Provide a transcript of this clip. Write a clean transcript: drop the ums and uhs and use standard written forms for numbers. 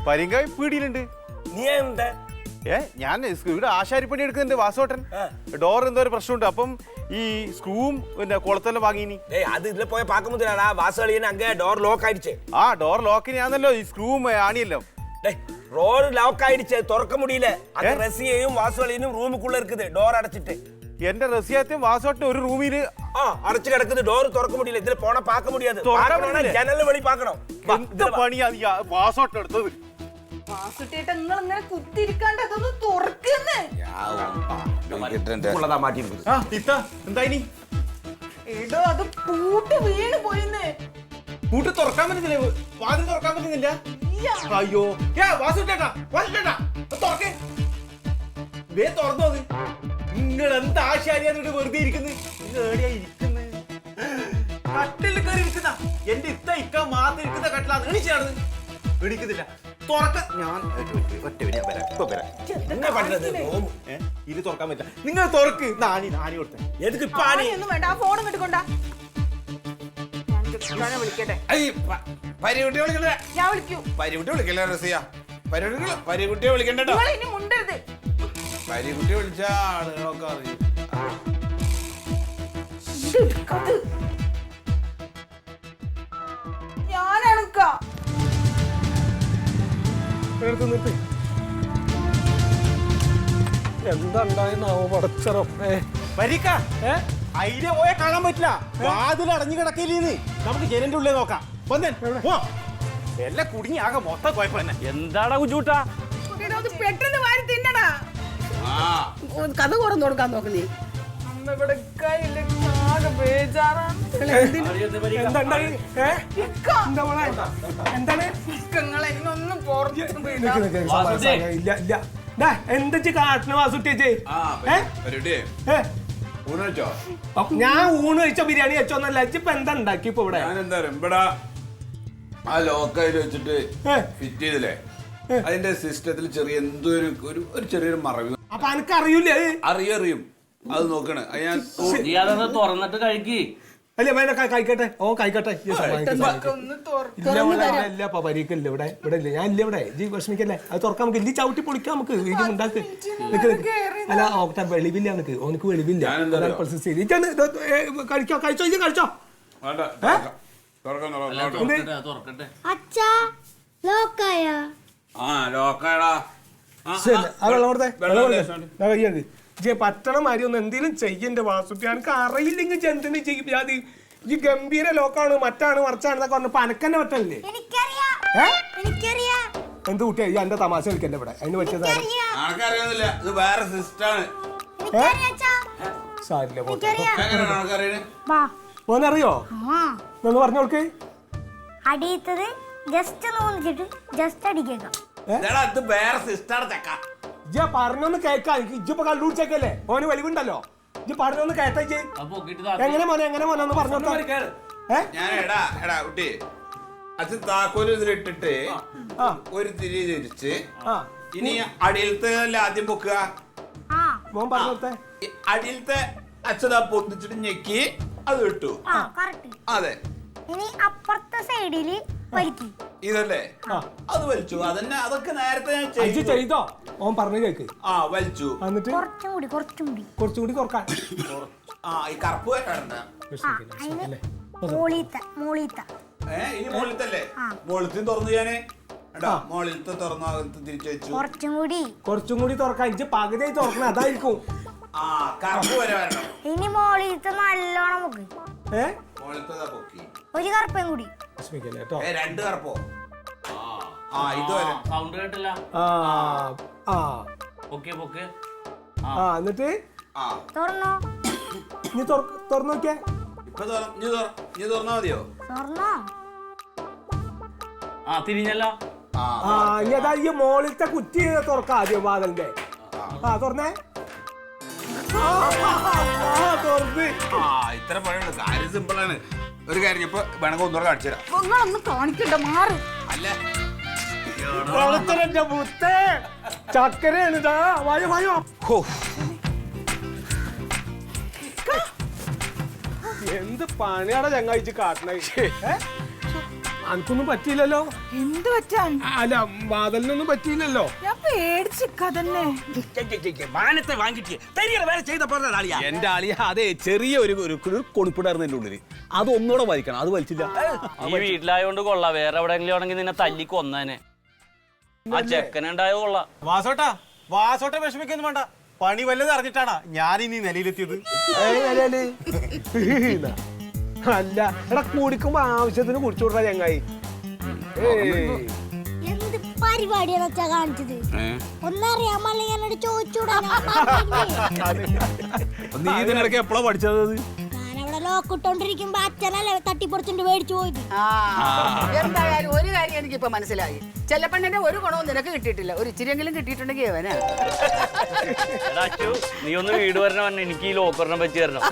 പരിങ്കായ് പീടിയിലുണ്ട്. നീ എന്താ ഞാൻ ഇവിടെ ആശാരിപ്പണി എടുക്കുന്നുണ്ട് വാസോട്ടൻ. ഡോർ എന്തോ ഒരു പ്രശ്നമുണ്ട്. അപ്പം ഈ സ്ക്രൂവും പിന്നെ കുളത്തെല്ലാം വാങ്ങിനി. അത് ഇതിൽ പോയ പാക്കുമ്പോഴാ വാസുകളിന് അങ്ങ് ഡോർ ലോക്ക് ആയിடுச்சு. ആ ഡോർ ലോക്കിനാന്നല്ലോ ഈ സ്ക്രൂവും ആണിയല്ലോ. റോഡ് ലോക്ക് ആയിடுச்சு, തുറക്ക മുടിയില്ല. അത് റസിയയും വാസുകളിനും റൂമുക്കുള്ള இருக்குது ഡോർ അടച്ചിട്ട്. എന്റെ റസിയാത്തും വാസോട്ടനും ഒരു റൂമില് അടച്ചു കിടക്കുന്നത്. ഡോർ തുറക്ക മുടിയില്ല. ഇതിൽ പോണ പാക്ക മുടിയാത്. ജനൽ വഴി പാക്കണം. പണിയാ വാസോട്ടൻ എടുത്തത്. വാസുട്ടേട്ട നിങ്ങൾ ഇങ്ങനെ കുത്തിരിക്കാണ്ട് അതൊന്ന് തുറക്കുന്നേ. എന്തായി എടോ അത് പൂട്ട് വീണ് പോയിന്നേ. കൂട്ട് തുറക്കാൻ പറ്റുന്നില്ല, വാതിൽ തുറക്കാൻ പറ്റുന്നില്ല. അയ്യോ വാസുട്ടേട്ടാ തുറക്കേ, വേ തുറന്നോ. നിങ്ങൾ എന്താ ആശാരിയാന്നിട്ട് വെറുതെ ഇരിക്കുന്നത്? കട്ടിൽ കയറി ഇരിക്കുന്ന എന്റെ ഇക്ക മാത്രം ഇരിക്കുന്ന കട്ടിലാണ് എണിച്ചാണ് എണിക്കുന്നില്ല. തുറക്ക ഞാൻ ഇത് തുറക്കാൻ പറ്റില്ല. നിങ്ങൾ തുറക്ക്. നാണി കൊടുത്ത ഒന്നും വേണ്ട, ആ ഫോൺ കിട്ടിക്കൊണ്ടാ വിളിക്കട്ടെ. ഞാൻ വിളിക്കൂ. പരികുട്ടി വിളിക്കല്ലേ റസിയ? പരികുട്ടിയെ വിളിക്കണ്ടോ? ഇനി മുണ്ടരുത്. പരികുട്ടി വിളിച്ച ആളുകളൊക്കെ അറിയും. ഞാനാണ് എന്താണ്ടായെന്നാവോ പടച്ചറപ്പേ. ഐഡിയ പോയാ കാണാൻ പറ്റില്ല. വാതിൽ അടഞ്ഞു കിടക്കില്ലേന്ന്. നമുക്ക് ജനന്റെ ഉള്ളിൽ നോക്കാം. എല്ലാം കുടുങ്ങി ആകെ മൊത്തം കുഴപ്പം തന്നെ. എന്താടാ കുജൂട്ടാ? പെട്ടെന്ന് വാരി തിന്നടാ. കഥ കുറന്ന് കൊടുക്കാൻ നോക്കുന്നേ. അമ്മ ഇവിടെ ആകെ ബേജാറാണ്. എന്താ കാട്ടിന് വാസുട്ടിയേ? ഞാൻ ഊണ് കഴിച്ച ബിരിയാണി കഴിച്ചോന്നല്ല. ഇപ്പൊ എന്താ ഉണ്ടാക്കി ഇപ്പൊ ഇവിടെ? ഇവിടെ ആ ലോക്കായിട്ട് വെച്ചിട്ട് ഫിറ്റ് ചെയ്തില്ലേ, അതിന്റെ സിസ്റ്റത്തിൽ ചെറിയ എന്തോ ഒരു ചെറിയൊരു മറവ്. അപ്പൊ എനിക്ക് അറിയൂലേ? അറിയും. അത് നോക്കണേ. ഞാൻ തുറന്നിട്ട് കഴിക്കി. അല്ലേ കഴിക്കട്ടെ. ഓ കഴിക്കട്ടെ. ഇല്ല പരീക്കല്ല ഇവിടെ ഇല്ല. ഞാൻ ഇല്ല ഇവിടെ. ജി വിഷമിക്കല്ലേ. അത് തുറക്കാൻ നമുക്ക് ഇല്ലി ചവിട്ടി പൊളിക്കാം. നമുക്ക് ഉണ്ടാക്ക്. അല്ല ഓക്കെ വെളിവില്ല. എനിക്ക് ഓനക്ക് വെളിവില്ല. കഴിച്ചോ കഴിച്ചോ ഇല്ല കഴിച്ചോ. പറ്റണ മാതിരി ഒന്ന് എന്തെങ്കിലും ചെയ്യന്റെ വാസുട്ടി. എനിക്ക് അറിയില്ലെങ്കിൽ എന്തിനും ചെയ്യും. അത് ഈ ഗംഭീര ലോക്കാണ് മറ്റാണ് മറിച്ചാണെന്നൊക്കെ പറഞ്ഞപ്പോ അനക്കന്നെ പറ്റല്ലേ? എന്ത് കുട്ടിയാ ഈ എന്റെ തമാശ കളിക്കല്ലേ ഇവിടെ? അതിന് പറ്റിയത് ഓനറിയോ? ഒന്ന് പറഞ്ഞു കൊടുക്ക്. അടിയത്തത് ജസ്റ്റ് നോക്കിട്ട് ജസ്റ്റ് അടിക്കാം. പറഞ്ഞൊന്ന് കേൾക്കാം. ഇജ്ജിപ്പോ കണ്ടുപിടിച്ചേക്കല്ലേ? ഓന് വലിവുണ്ടല്ലോ. ഇജ്ജ് പറഞ്ഞൊന്ന് കേട്ടേ. എങ്ങനെ മോനെ പറഞ്ഞു കുട്ടി അച്ഛൻ താക്കോല് ഇതിലിട്ടിട്ട് ഒരു തിരി തിരിച്ച് ഇനി അടിയിലത്തെ ആദ്യം പൊക്കുക. മോൻ പറഞ്ഞോട്ടെ. അടിയിലത്തെ അച്ഛതാ പൊന്തിച്ചിട്ട് ഞെക്കി അത് ഇട്ടു. അതെ. ഇനി അപ്പുറത്തെ സൈഡില് വലിക്കും. ഇതല്ലേ അത് വലിച്ചു. അതന്നെ അതൊക്കെ നേരത്തെ ഞാൻ ചെയ്തോ. ഓൻ പറഞ്ഞു കേക്ക്. വലിച്ചു. എന്നിട്ട് കുറച്ചുകൂടി കുറക്കാൻ. ഈ കറുപ്പ് ഇനി മോളിത്തല്ലേ? മോളിത്തും തുറന്നു ഞാന്. മോളിലത്തെ തുറന്നു തിരിച്ചു വെച്ചു. കുറച്ചും കൂടി തുറക്കാൻ. ഇജ്ജ് പകുതി തുറക്കണം. അതായിരിക്കും. കറുപ്പ് വരെ വരണം. ഇനി മോളിലത്തെ നല്ലോണം പൊക്കി. മോളിലത്തെ പൊക്കി. ഒരു കറുപ്പയും കൂടി. രണ്ട് കറുപ്പോ? ഇതുവരെ സൗണ്ട് കേട്ടില്ല. എന്നിട്ട് തുറന്നോ. തുറന്നു നോക്കിയേ. ഇപ്പൊ തുറന്നാ മതിയോ? തുറന്നോ. തിരിഞ്ഞല്ലോ. ഇതാ ഈ മോളിലത്തെ കുറ്റി തുറക്കാം ആദ്യം വാതിലിന്റെ. തുറന്നേ. ഇത്ര പഴയ കാര്യം സിമ്പിളാണ്. ഒരു കാര്യം ഇപ്പൊ വേണമെങ്കിൽ ഒന്നുകൂടെ കാണിച്ചു തരാം. നിങ്ങളൊന്നും കാണിക്കണ്ട മാറും. അല്ല ചക്കരയാണ്. വായോ വായോ. എന്ത് പണിയാടാ ചങ്ങായിച്ച് കാട്ടണ. അനക്കൊന്നും പറ്റിയില്ലല്ലോ. എന്ത് പറ്റാൻ? അല്ല വാതലിനൊന്നും പറ്റിയില്ലല്ലോ. ഞാൻ പേടിച്ചിക്ക തന്നെ. മാനത്തെ വാങ്ങിട്ട് വേറെ ചെയ്ത പറഞ്ഞ എന്റെ ആളിയ അതെ ചെറിയ ഒരു കൊണിപ്പിടായിരുന്നു എന്റെ ഉള്ളില്. അത് ഒന്നുകൂടെ വലിക്കണം. അത് വലിച്ചില്ല. ഈ വീട്ടിലായോണ്ട് കൊള്ളാം. വേറെ എവിടെയെങ്കിലും ആണെങ്കിൽ നിന്നെ തല്ലി കൊന്നേനെ. ആ ചെക്കനുണ്ടായോ കൊള്ളാം. വാസോട്ട വിഷമിക്കൊന്നും വേണ്ട. പണി വല്ലത് അറിഞ്ഞിട്ടാണ് ഞാൻ ഇനി നിലയിലെത്തിയത്. അല്ല എടാ കുടിക്കുമ്പോ ആവശ്യത്തിന് കുടിച്ചുവിടാ ചങ്ങായി. എന്ത് പരിപാടിയാണ് വെച്ചാ കാണിച്ചത്? ഒന്നറിയാൻ പാടില്ല ഞാനോട് ചോദിച്ചൂടാ. നീ ഇതിനിടയ്ക്ക് എപ്പോഴാ പഠിച്ചത്? ഞാനവിടെ ലോക്കിട്ടോണ്ടിരിക്കുമ്പോ അച്ഛനല്ലേ തട്ടിപ്പൊടിച്ചിട്ട് മേടിച്ചു പോയത്. എന്തായാലും ഒരു കാര്യം എനിക്കിപ്പോ മനസ്സിലായി. ചെല്ലപ്പണ്ണിന്റെ ഒരു ഗുണവും നിനക്ക് കിട്ടിയിട്ടില്ല. ഒരു ഇച്ചിരിയെങ്കിലും കിട്ടിയിട്ടുണ്ടെങ്കിൽ അവനാ. നീ ഒന്ന് വീട് വരണം. എനിക്ക് ഈ ലോക്കറിനെ പറ്റി തരണം.